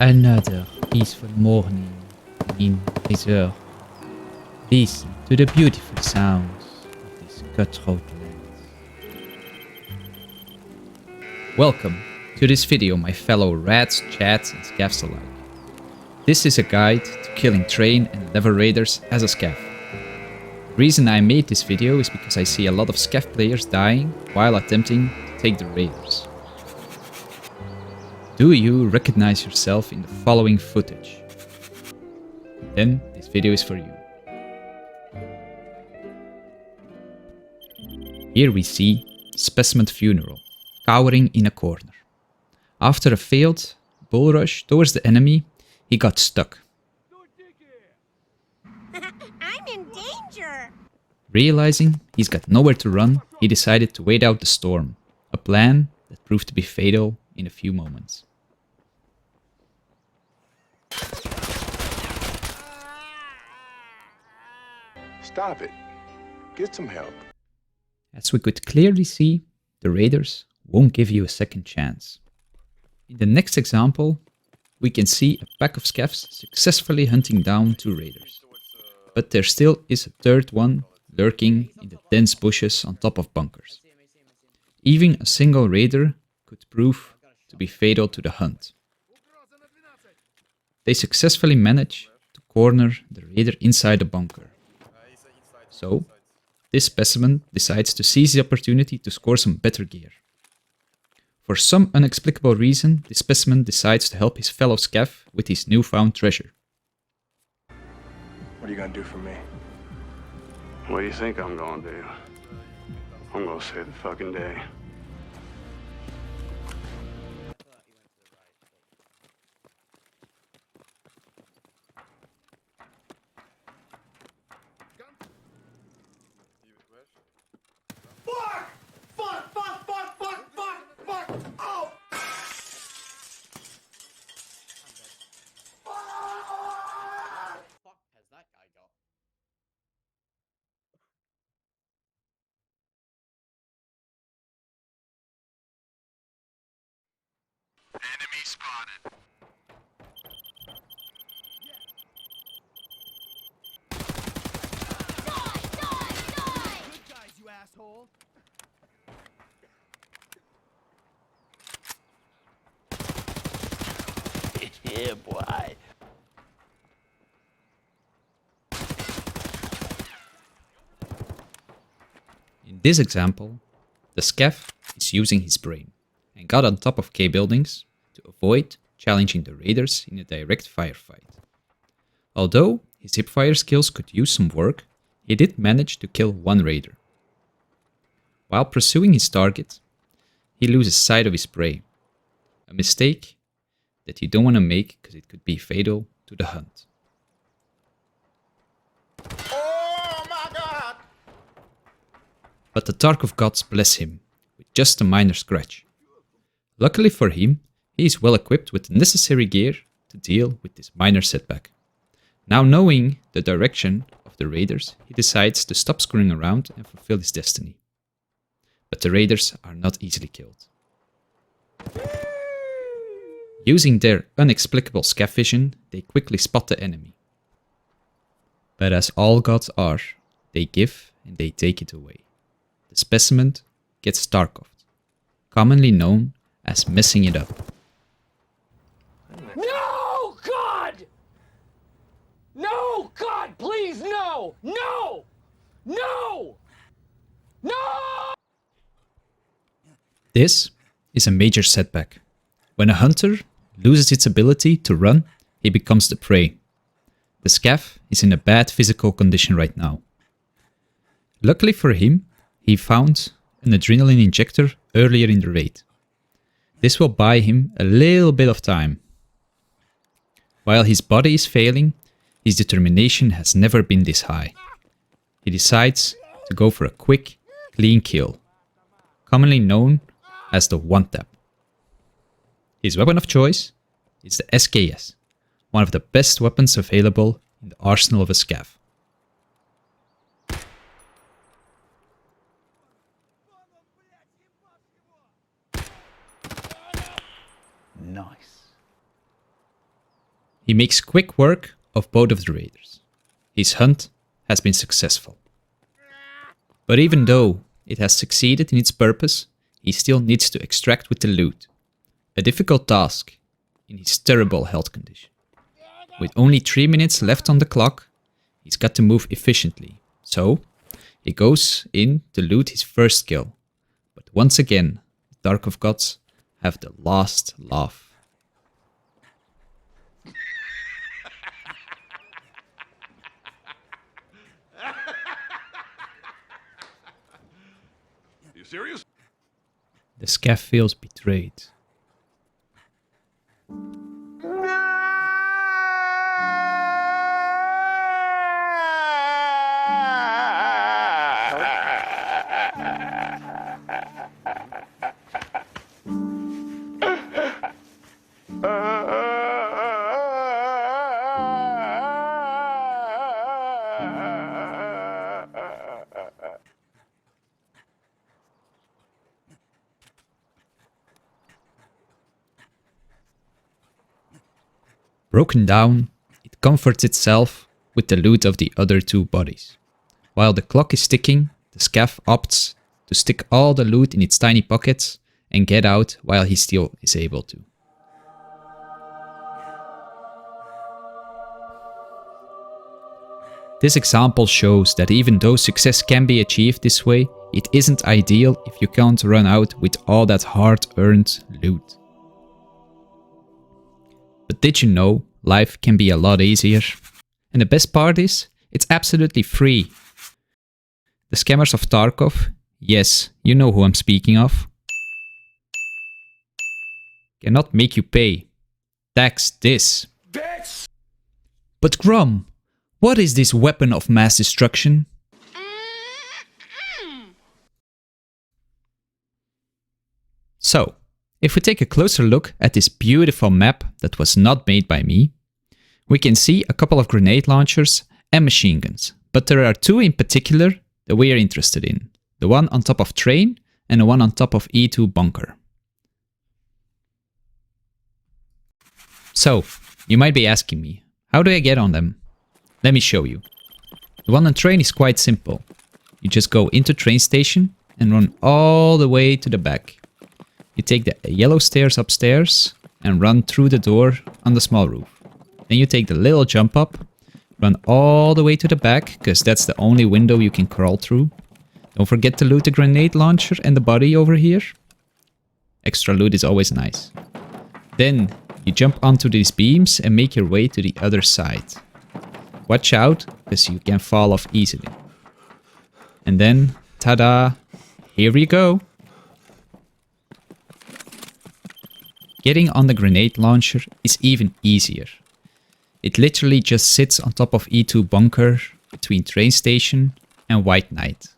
Another peaceful morning in reserve. Listen to the beautiful sounds of this cutthroat land. Welcome to this video, my fellow rats, chats and scavs alike. This is a guide to killing train and level raiders as a scav. The reason I made this video is because I see a lot of scav players dying while attempting to take the raiders. Do you recognize yourself in the following footage? Then this video is for you. Here we see Specimen Funeral, cowering in a corner. After a failed bull rush towards the enemy, he got stuck. I'm in danger! Realizing he's got nowhere to run, he decided to wait out the storm, a plan that proved to be fatal in a few moments. Stop it. Get some help. As we could clearly see, the raiders won't give you a second chance. In the next example, we can see a pack of scavs successfully hunting down two raiders. But there still is a third one lurking in the dense bushes on top of bunkers. Even a single raider could prove to be fatal to the hunt. They successfully manage to corner the raider inside the bunker. So, this specimen decides to seize the opportunity to score some better gear. For some inexplicable reason, this specimen decides to help his fellow scav with his newfound treasure. What are you gonna do for me? What do you think I'm gonna do? I'm gonna save the fucking day. Enemy spotted. Die! Good guys, you asshole! Yeah, boy. In this example, the scav is using his brain and got on top of K buildings to avoid challenging the raiders in a direct firefight. Although his hipfire skills could use some work, he did manage to kill one raider. While pursuing his target, he loses sight of his prey, a mistake that you don't want to make because it could be fatal to the hunt. Oh my god! But the Tarkov gods bless him with just a minor scratch. Luckily for him, he is well equipped with the necessary gear to deal with this minor setback. Now knowing the direction of the raiders, he decides to stop screwing around and fulfill his destiny. But the raiders are not easily killed. Using their inexplicable scav-vision, they quickly spot the enemy. But as all gods are, they give and they take it away. The specimen gets Tarkov, commonly known as messing it up. No, God! No, God, please, no! No! No! No! This is a major setback. When a hunter loses its ability to run, he becomes the prey. The scav is in a bad physical condition right now. Luckily for him, he found an adrenaline injector earlier in the raid. This will buy him a little bit of time. While his body is failing, his determination has never been this high. He decides to go for a quick, clean kill, commonly known as the one-tap. His weapon of choice is the SKS, one of the best weapons available in the arsenal of a scav. Nice. He makes quick work of both of the raiders. His hunt has been successful. But even though it has succeeded in its purpose, he still needs to extract with the loot. A difficult task in his terrible health condition. With only 3 minutes left on the clock, he's got to move efficiently. So, he goes in to loot his first kill. But once again, the Tarkov gods have the last laugh. You serious? The Scav feels betrayed. Broken down, it comforts itself with the loot of the other two bodies. While the clock is ticking, the Scav opts to stick all the loot in its tiny pockets and get out while he still is able to. This example shows that even though success can be achieved this way, it isn't ideal if you can't run out with all that hard-earned loot. But did you know life can be a lot easier? And the best part is, it's absolutely free. The scammers of Tarkov, yes, you know who I'm speaking of, cannot make you pay. Tax this. Bitch! But Grom, what is this weapon of mass destruction? So, if we take a closer look at this beautiful map that was not made by me, we can see a couple of grenade launchers and machine guns, but there are two in particular that we are interested in. The one on top of train and the one on top of E2 bunker. So, you might be asking me, how do I get on them? Let me show you. The one on train is quite simple. You just go into train station and run all the way to the back. You take the yellow stairs upstairs and run through the door on the small roof. Then you take the little jump up, run all the way to the back, because that's the only window you can crawl through. Don't forget to loot the grenade launcher and the body over here. Extra loot is always nice. Then you jump onto these beams and make your way to the other side. Watch out, because you can fall off easily. And then, ta-da, here we go. Getting on the grenade launcher is even easier. It literally just sits on top of E2 bunker between train station and White Knight.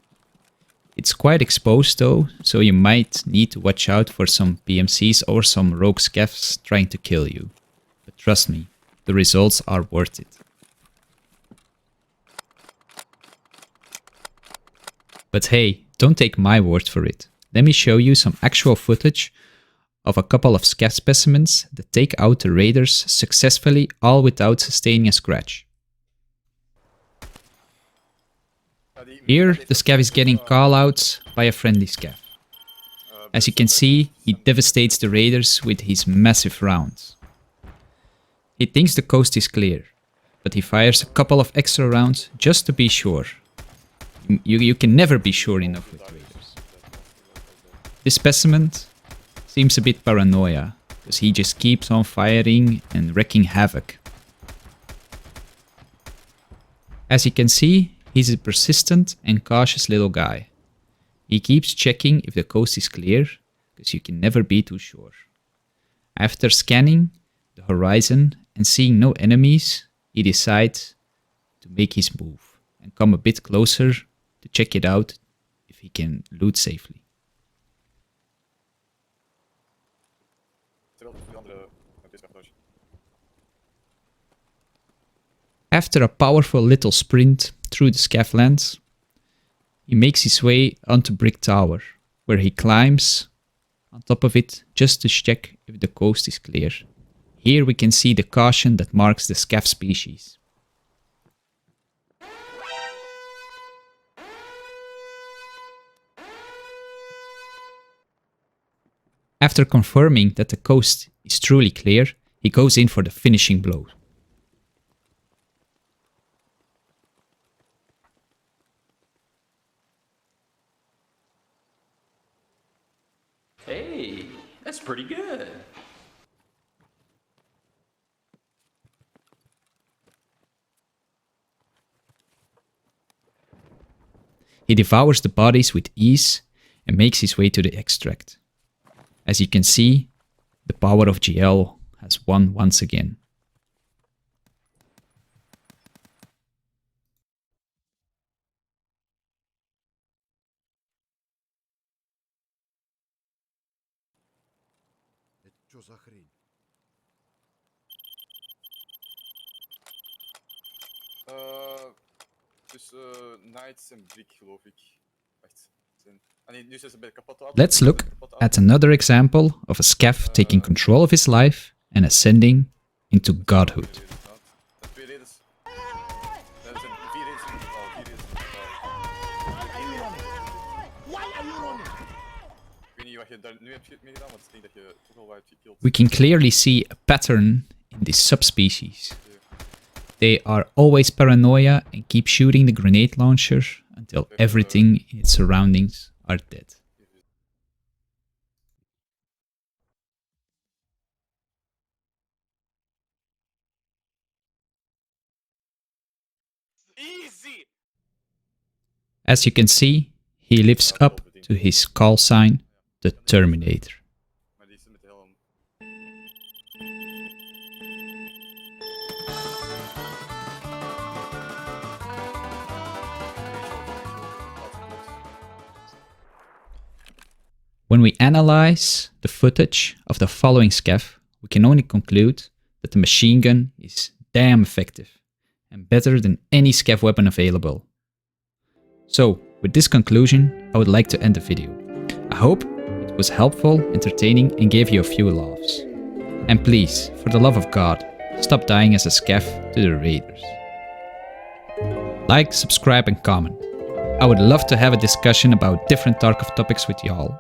It's quite exposed though, so you might need to watch out for some PMCs or some rogue scavs trying to kill you. But trust me, the results are worth it. But hey, don't take my word for it. Let me show you some actual footage of a couple of scav specimens that take out the raiders successfully, all without sustaining a scratch. Here, the scav is getting call-outs by a friendly scav. As you can see, he devastates the raiders with his massive rounds. He thinks the coast is clear, but he fires a couple of extra rounds just to be sure. You can never be sure enough with raiders. This specimen seems a bit paranoia, because he just keeps on firing and wreaking havoc. As you can see, he's a persistent and cautious little guy. He keeps checking if the coast is clear, because you can never be too sure. After scanning the horizon and seeing no enemies, he decides to make his move and come a bit closer to check it out if he can loot safely. After a powerful little sprint through the scav lands, he makes his way onto Brick Tower, where he climbs on top of it just to check if the coast is clear. Here we can see the caution that marks the Scav species. After confirming that the coast is truly clear, he goes in for the finishing blow. Hey, that's pretty good. He devours the bodies with ease and makes his way to the extract. As you can see, the power of GL has won once again. Что за хрень? Dus Knights en Brick, geloof ik. Wacht. Nu is ze een beetje kapot aan. Let's look at another example of a Scav taking control of his life and ascending into godhood. Twee redens. Er zijn 4 redens in totaal. 4 redens in totaal. Why are you running? Ik weet niet wat je daar nu hebt mee gedaan, want ik denk dat je toch al wat hebt gekillt. We can clearly see a pattern in this subspecies. They are always paranoia and keep shooting the grenade launcher until everything in its surroundings are dead. Easy! As you can see, he lives up to his call sign, the Terminator. Maar die is met de helm. When we analyze the footage of the following Scav, we can only conclude that the machine gun is damn effective and better than any Scav weapon available. So, with this conclusion, I would like to end the video. I hope it was helpful, entertaining and gave you a few laughs. And please, for the love of God, stop dying as a Scav to the raiders. Like, subscribe and comment. I would love to have a discussion about different Tarkov topics with y'all.